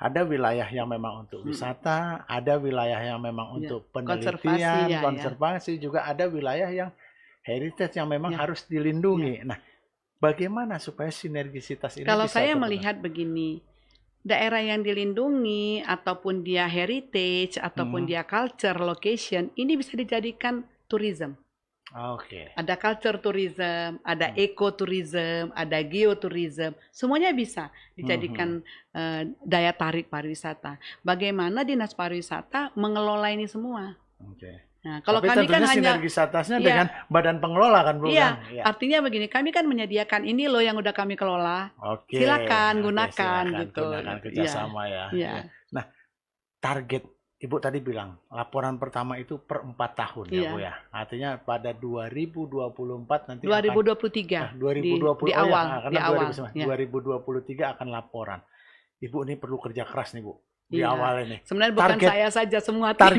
ada wilayah yang memang untuk wisata, ada wilayah yang memang untuk penelitian, konservasi, juga ada wilayah yang heritage yang memang harus dilindungi. Nah, bagaimana supaya sinergisitas ini Kalau bisa saya melihat begini, daerah yang dilindungi ataupun dia heritage ataupun dia culture location, ini bisa dijadikan tourism. Ada culture tourism, ada ecotourism, ada geotourism, semuanya bisa dijadikan daya tarik pariwisata. Bagaimana dinas pariwisata mengelola ini semua? Nah, kalau tapi kami kan hanya sinergitasnya dengan Badan Pengelola kan, Bu? Artinya begini, kami kan menyediakan ini loh yang udah kami kelola. Silakan gunakan gitu. Gunakan kerjasama Nah, target Ibu tadi bilang laporan pertama itu per 4 tahun ya, Bu ya. Artinya pada 2024 nanti 2023 di awal 2023 akan laporan. Ibu ini perlu kerja keras nih, Bu. Di awal ini. Sebenarnya bukan saya saja, semua tim.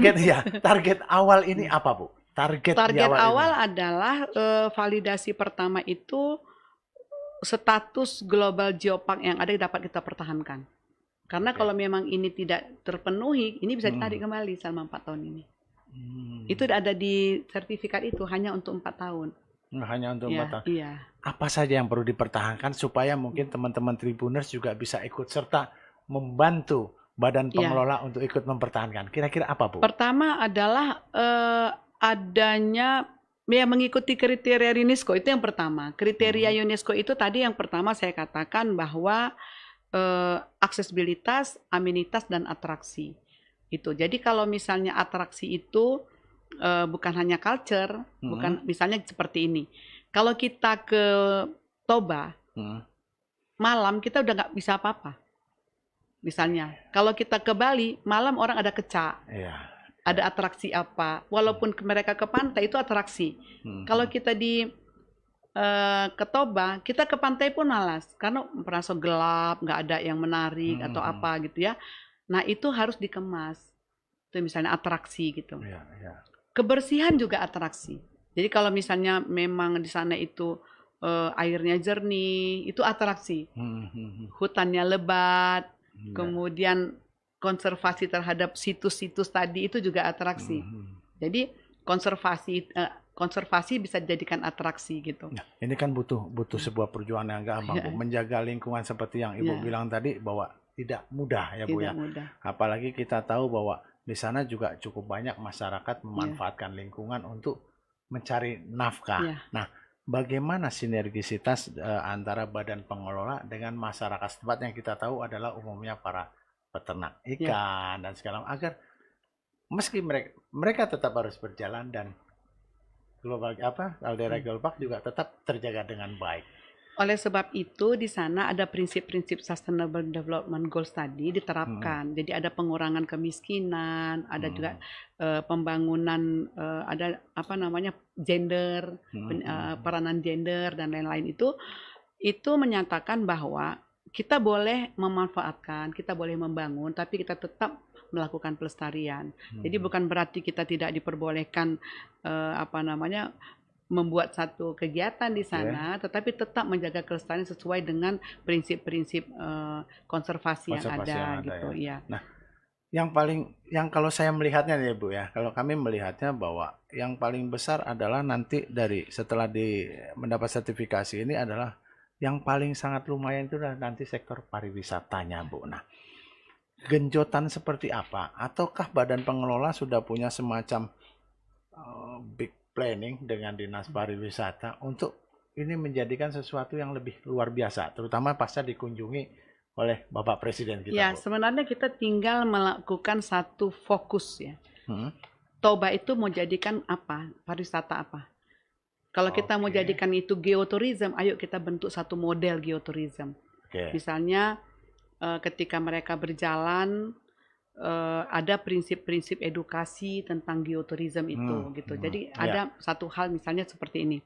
Target awal ini apa, Bu? Target awal adalah validasi pertama itu status global geopark yang ada dapat kita pertahankan. Karena kalau memang ini tidak terpenuhi, ini bisa ditarik kembali selama 4 tahun ini. Itu ada di sertifikat itu hanya untuk 4 tahun. Hanya untuk 4 tahun. Apa saja yang perlu dipertahankan supaya mungkin teman-teman Tribuners juga bisa ikut serta membantu badan Ya, pengelola untuk ikut mempertahankan? Kira-kira apa, Bu? pertama adalah adanya ya mengikuti kriteria UNESCO itu yang pertama. Kriteria UNESCO itu tadi yang pertama saya katakan bahwa aksesibilitas, amenitas dan atraksi. Itu. Jadi kalau misalnya atraksi itu bukan hanya culture, bukan misalnya seperti ini. Kalau kita ke Toba, malam kita udah nggak bisa apa-apa. Misalnya, kalau kita ke Bali, malam orang ada kecak, Iya. ada atraksi apa. Walaupun mereka ke pantai itu atraksi. Kalau kita ke Toba, kita ke pantai pun malas karena merasa gelap, nggak ada yang menarik atau apa gitu ya. Nah itu harus dikemas. Itu misalnya atraksi gitu. Iya, iya. Kebersihan juga atraksi. Jadi kalau misalnya memang di sana itu airnya jernih, itu atraksi. Hutannya lebat, kemudian konservasi terhadap situs-situs tadi itu juga atraksi. Jadi konservasi bisa dijadikan atraksi gitu. Nah, ini kan butuh sebuah perjuangan yang gampang, Bu. Menjaga lingkungan seperti yang Ibu bilang tadi bahwa tidak mudah ya, Bu ya. Tidak mudah. Apalagi kita tahu bahwa di sana juga cukup banyak masyarakat memanfaatkan lingkungan untuk mencari nafkah. Nah, bagaimana sinergisitas antara badan pengelola dengan masyarakat setempat yang kita tahu adalah umumnya para peternak ikan dan segala macam, agar meski mereka tetap harus berjalan dan global Caldera Global Park juga tetap terjaga dengan baik. Oleh sebab itu di sana ada prinsip-prinsip Sustainable Development Goals tadi diterapkan. Jadi ada pengurangan kemiskinan, ada juga pembangunan, ada apa namanya gender, peranan gender dan lain-lain itu menyatakan bahwa kita boleh memanfaatkan, kita boleh membangun, tapi kita tetap melakukan pelestarian. Jadi bukan berarti kita tidak diperbolehkan membuat satu kegiatan di sana, tetapi tetap menjaga kelestarian sesuai dengan prinsip-prinsip konservasi yang ada gitu ya. Nah, yang kalau saya melihatnya nih Bu ya, kalau kami melihatnya bahwa yang paling besar adalah nanti setelah mendapat sertifikasi ini adalah yang paling sangat lumayan itu adalah nanti sektor pariwisatanya, Bu. Nah, genjotan seperti apa? Ataukah badan pengelola sudah punya semacam big planning dengan dinas pariwisata untuk ini menjadikan sesuatu yang lebih luar biasa, terutama pasca dikunjungi oleh Bapak Presiden kita, Ya, Bu? sebenarnya kita tinggal melakukan satu fokus ya. Toba itu mau jadikan apa? Pariwisata apa? Kalau kita mau jadikan itu geoturism, ayo kita bentuk satu model geoturism. Misalnya ketika mereka berjalan ada prinsip-prinsip edukasi tentang geoturism itu gitu. Jadi ada satu hal misalnya seperti ini.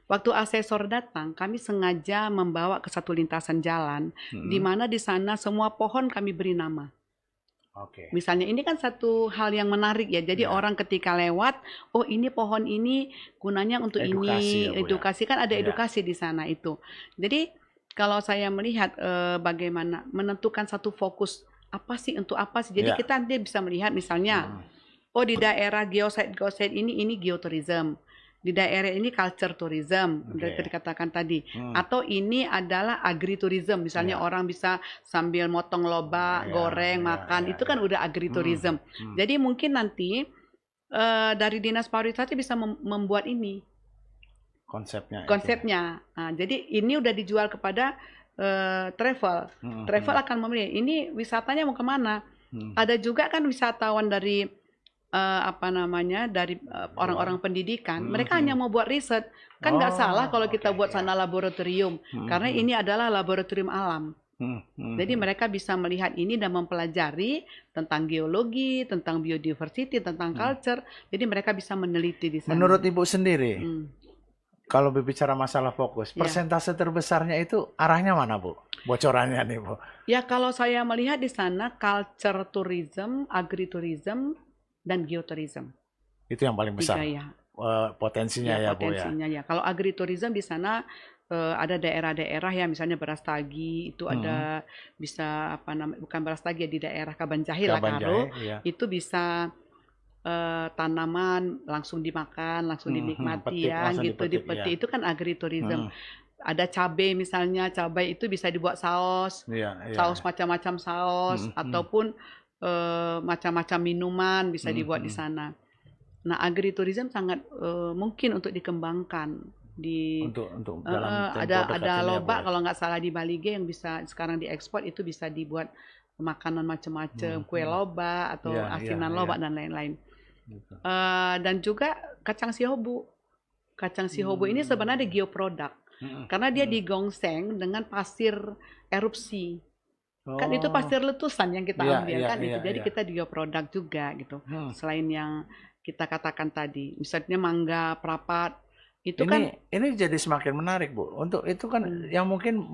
Waktu asesor datang, kami sengaja membawa ke satu lintasan jalan di mana di sana semua pohon kami beri nama. Misalnya ini kan satu hal yang menarik ya. Jadi orang ketika lewat, oh ini pohon ini gunanya untuk Edukasi ini, ya, Bu, edukasi kan ada edukasi di sana itu. Jadi kalau saya melihat bagaimana menentukan satu fokus apa sih untuk apa sih. Jadi kita nanti bisa melihat misalnya, oh di daerah geosite ini geoturism. Di daerah ini culture tourism, dikatakan tadi. Atau ini adalah agritourism, misalnya orang bisa sambil motong lobak, goreng, makan, itu kan udah agritourism. Jadi mungkin nanti dari Dinas Pariwisata bisa membuat ini. Konsepnya. Nah, jadi ini udah dijual kepada travel. Travel akan memilih, ini wisatanya mau kemana. Ada juga kan wisatawan dari dari orang-orang pendidikan, mereka hanya mau buat riset. Kan nggak salah kalau kita buat sana laboratorium, karena ini adalah laboratorium alam. Jadi mereka bisa melihat ini dan mempelajari tentang geologi, tentang biodiversity, tentang culture. Jadi mereka bisa meneliti di sana. Menurut Ibu sendiri, kalau berbicara masalah fokus, persentase terbesarnya itu arahnya mana, Bu? Bocorannya nih, Bu. Ya kalau saya melihat di sana culture tourism, agritourism, dan geoturism. Itu yang paling besar potensinya ya, Bu ya. Potensinya ya. Kalau agritourism di sana ada daerah-daerah ya, misalnya Brastagi itu ada bisa bukan Brastagi ya, di daerah Kabanjahe lah Karo, itu bisa tanaman langsung dimakan, langsung dinikmati ya, gitu dipetik. Itu kan agritourism. ada cabai misalnya, cabai itu bisa dibuat saus, Iya, iya. saus macam-macam saus, ataupun macam-macam minuman bisa dibuat di sana. Nah, agritourism sangat mungkin untuk dikembangkan di Untuk dalam tempo ada dekat ini ya, Bu, lobak ya? kalau nggak salah di Bali G yang bisa sekarang diekspor itu bisa dibuat makanan macam-macam, kue lobak atau Iya, iya, asinan iya. lobak dan lain-lain. Gitu. Dan juga kacang sihobu. Kacang sihobu ini sebenarnya geoproduk karena dia digongseng dengan pasir erupsi. Kan itu Oh, pasir letusan yang kita iya, ambil iya, kan iya, itu. Jadi iya. kita geoproduk juga gitu. Selain yang kita katakan tadi, misalnya mangga, perapat, itu kan Ini jadi semakin menarik, Bu. Untuk itu kan yang mungkin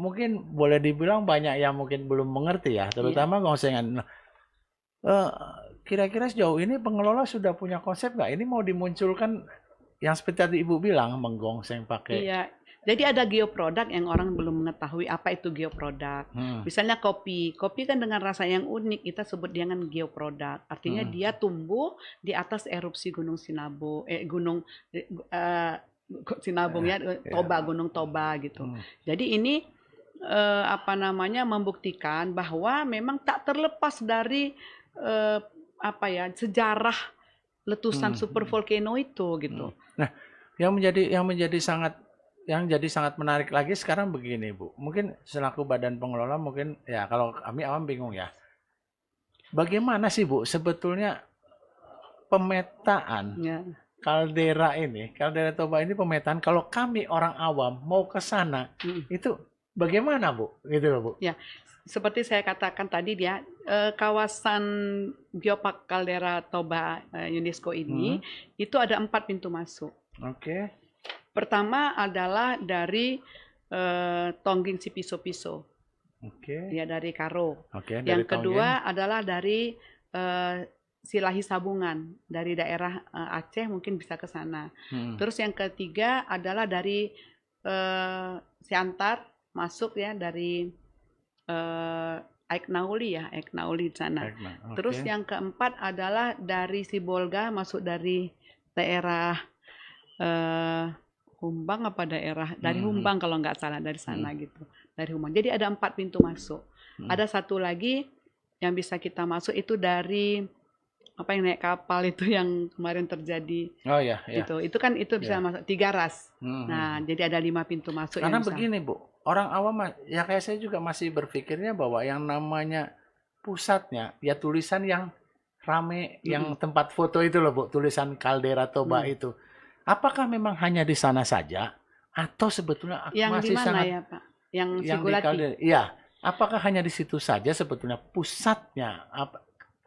boleh dibilang banyak yang mungkin belum mengerti ya, terutama gongsengan. Nah, eh, kira-kira sejauh ini pengelola sudah punya konsep nggak? Ini mau dimunculkan yang seperti tadi Ibu bilang, menggongseng pakai. iya. Jadi ada geoproduk yang orang belum mengetahui apa itu geoproduk. Misalnya kopi. Kopi kan dengan rasa yang unik, kita sebut dia kan geoproduk. Artinya dia tumbuh di atas erupsi Gunung Sinabung, Sinabung ya, Gunung Toba gitu. Jadi ini membuktikan bahwa memang tak terlepas dari sejarah letusan super volcano itu gitu. Nah, yang jadi sangat menarik lagi sekarang begini, Bu. Mungkin selaku badan pengelola mungkin ya kalau kami awam bingung ya. Bagaimana sih, Bu, sebetulnya pemetaan Ya. kaldera Toba ini pemetaan kalau kami orang awam mau ke sana itu bagaimana, Bu? Gitu loh, Bu. Ya, seperti saya katakan tadi dia kawasan Geopark Caldera Toba UNESCO ini itu ada 4 pintu masuk. Oke. Pertama adalah dari Tongging Sipiso-Piso. Oke. Ya, dari Karo. Oke, dari Yang kedua Tonggeng. adalah dari Silahi Sabungan, dari daerah Aceh mungkin bisa ke sana. Terus yang ketiga adalah dari Siantar masuk ya dari Aiknauli di sana. Terus yang keempat adalah dari Sibolga masuk dari daerah Humbang dari Humbang kalau nggak salah dari sana gitu, dari Humbang. Jadi ada 4 pintu masuk. Ada satu lagi yang bisa kita masuk itu dari yang naik kapal itu yang kemarin terjadi. Oh ya, gitu. Itu kan bisa masuk 3 ras. Nah, jadi ada 5 pintu masuk. Karena begini, Bu, orang awam ya kayak saya juga masih berpikirnya bahwa yang namanya pusatnya ya tulisan yang rame, yang tempat foto itu loh, Bu, tulisan Caldera Toba itu. Apakah memang hanya di sana saja atau sebetulnya yang masih di mana sangat ya, Pak? Yang di Sigulati. Caldera? Iya. Apakah hanya di situ saja sebetulnya pusatnya?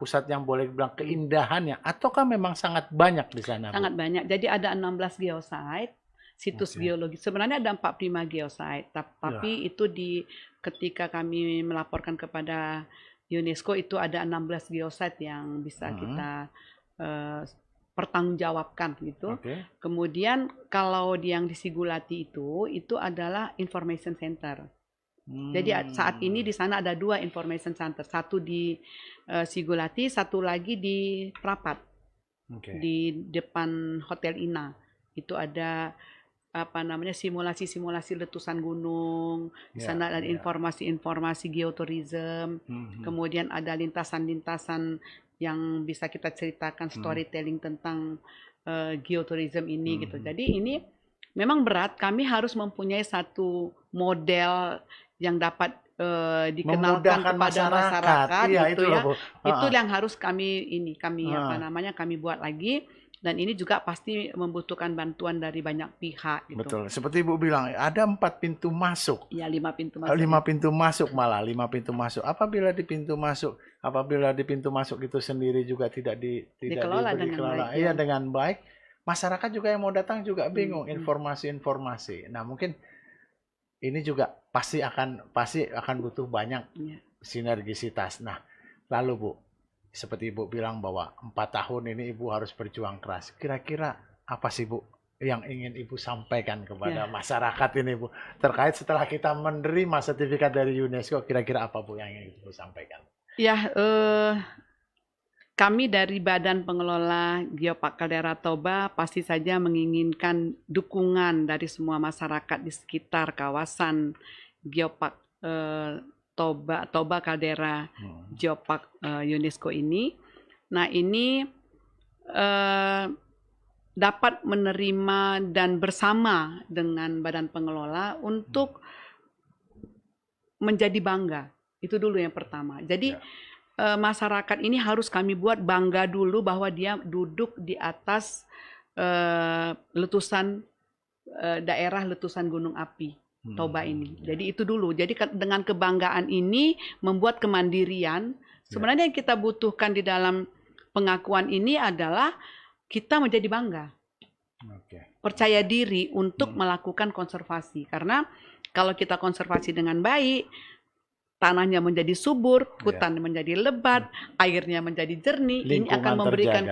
Pusat yang boleh bilang keindahannya ataukah memang sangat banyak di sana, Bu? Sangat banyak. Jadi ada 16 geosite, situs geologi. Sebenarnya ada 45 geosite, tapi itu ketika kami melaporkan kepada UNESCO itu ada 16 geosite yang bisa kita pertanggungjawabkan gitu. Kemudian kalau yang di Sigulati itu adalah information center. Jadi saat ini di sana ada 2 information center, satu di Sigulati, satu lagi di Prapat, di depan Hotel Ina. Itu ada simulasi-simulasi letusan gunung, di sana ada informasi-informasi geotourism, kemudian ada lintasan-lintasan yang bisa kita ceritakan storytelling tentang geotourism ini gitu. Jadi ini memang berat, kami harus mempunyai satu model yang dapat dikenalkan kepada masyarakat gitu ya. Itu yang harus kami buat lagi, dan ini juga pasti membutuhkan bantuan dari banyak pihak gitu. Betul. Seperti Ibu bilang, ada 4 pintu masuk. Ya, 5 pintu masuk. 5 pintu masuk malah, 5 pintu masuk. Apabila di pintu masuk itu sendiri juga tidak dikelola dengan baik. Iya, dengan baik. Masyarakat juga yang mau datang juga bingung informasi-informasi. Nah, mungkin ini juga pasti akan butuh banyak sinergisitas. Nah, lalu Bu, seperti Ibu bilang bahwa 4 tahun ini Ibu harus berjuang keras. Kira-kira apa sih, Bu, yang ingin Ibu sampaikan kepada masyarakat ini, Bu? Terkait setelah kita menerima sertifikat dari UNESCO, kira-kira apa, Bu, yang ingin Ibu sampaikan? Ya, kami dari Badan Pengelola Geopark Kaldera Toba pasti saja menginginkan dukungan dari semua masyarakat di sekitar kawasan Geopark Toba Kaldera Geopark UNESCO ini. Nah, ini dapat menerima dan bersama dengan badan pengelola untuk menjadi bangga. Itu dulu yang pertama. Jadi masyarakat ini harus kami buat bangga dulu bahwa dia duduk di atas letusan daerah letusan gunung api Toba ini. Jadi itu dulu. Jadi dengan kebanggaan ini membuat kemandirian. Sebenarnya yang kita butuhkan di dalam pengakuan ini adalah kita menjadi bangga, percaya diri untuk melakukan konservasi. Karena kalau kita konservasi dengan baik, tanahnya menjadi subur, hutan menjadi lebat, airnya menjadi jernih, ini akan memberikan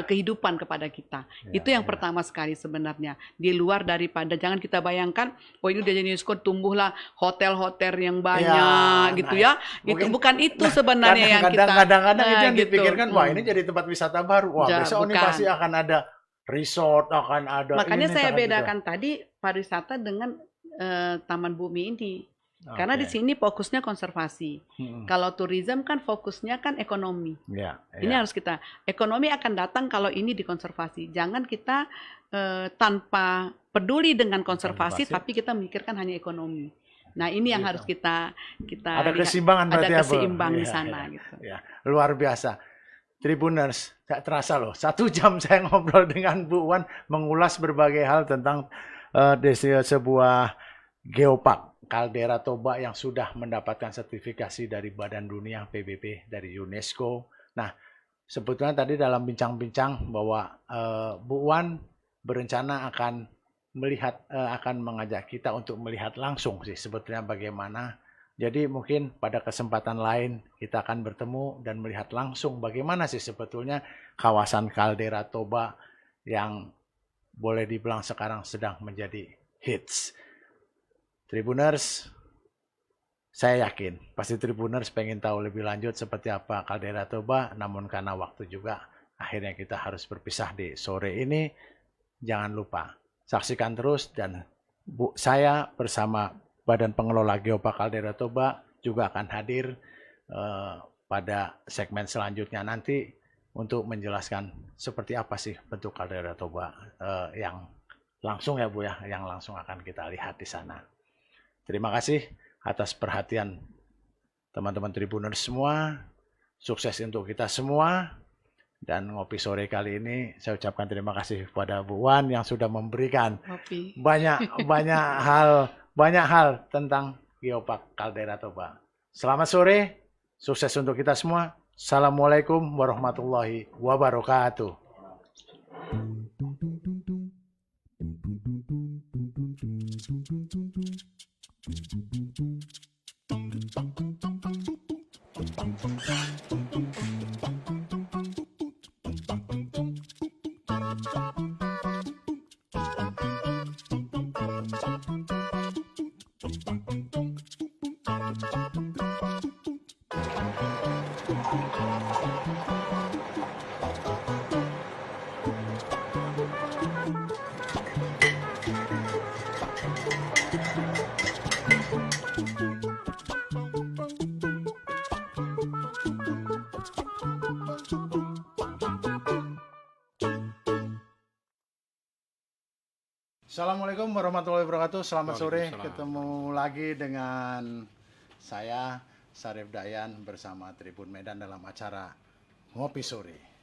kehidupan kepada kita. Itu yang pertama sekali sebenarnya. Di luar daripada, jangan kita bayangkan, oh ini udah jadi UNESCO, tumbuhlah hotel-hotel yang banyak gitu ya. Itu bukan itu sebenarnya yang kita. Kadang-kadang itu yang dipikirkan, wah ini jadi tempat wisata baru. Wah besok ini pasti akan ada resort, akan ada. Makanya saya bedakan tadi pariwisata dengan Taman Bumi ini. Karena di sini fokusnya konservasi. Kalau tourism kan fokusnya kan ekonomi. Ini harus kita, ekonomi akan datang kalau ini dikonservasi. Jangan kita tanpa peduli dengan konservasi, tapi kita memikirkan hanya ekonomi. Nah ini yang harus kita ada lihat. keseimbangan berarti ada keseimbang di sana. Gitu. Luar biasa. Tribuners, tak terasa loh. 1 jam saya ngobrol dengan Bu Wan mengulas berbagai hal tentang sebuah geopark Kaldera Toba yang sudah mendapatkan sertifikasi dari Badan Dunia PBB dari UNESCO. Nah, sebetulnya tadi dalam bincang-bincang bahwa Bu Wan berencana akan akan mengajak kita untuk melihat langsung sih sebetulnya bagaimana. Jadi mungkin pada kesempatan lain kita akan bertemu dan melihat langsung bagaimana sih sebetulnya kawasan Kaldera Toba yang boleh dibilang sekarang sedang menjadi hits. Tribuners, saya yakin pasti Tribuners pengen tahu lebih lanjut seperti apa Kaldera Toba, namun karena waktu juga akhirnya kita harus berpisah di sore ini. Jangan lupa saksikan terus dan saya bersama Badan Pengelola Geopark Kaldera Toba juga akan hadir pada segmen selanjutnya nanti untuk menjelaskan seperti apa sih bentuk Kaldera Toba yang langsung ya Bu ya, yang langsung akan kita lihat di sana. Terima kasih atas perhatian teman-teman Tribuners semua. Sukses untuk kita semua. Dan ngopi sore kali ini saya ucapkan terima kasih kepada Bu Wan yang sudah memberikan banyak hal tentang Geopark Kaldera Toba. Selamat sore, sukses untuk kita semua. Assalamualaikum warahmatullahi wabarakatuh. Assalamualaikum warahmatullahi wabarakatuh. Selamat sore. Ketemu lagi dengan saya Sarif Dayan bersama Tribun Medan dalam acara Ngopi Sore.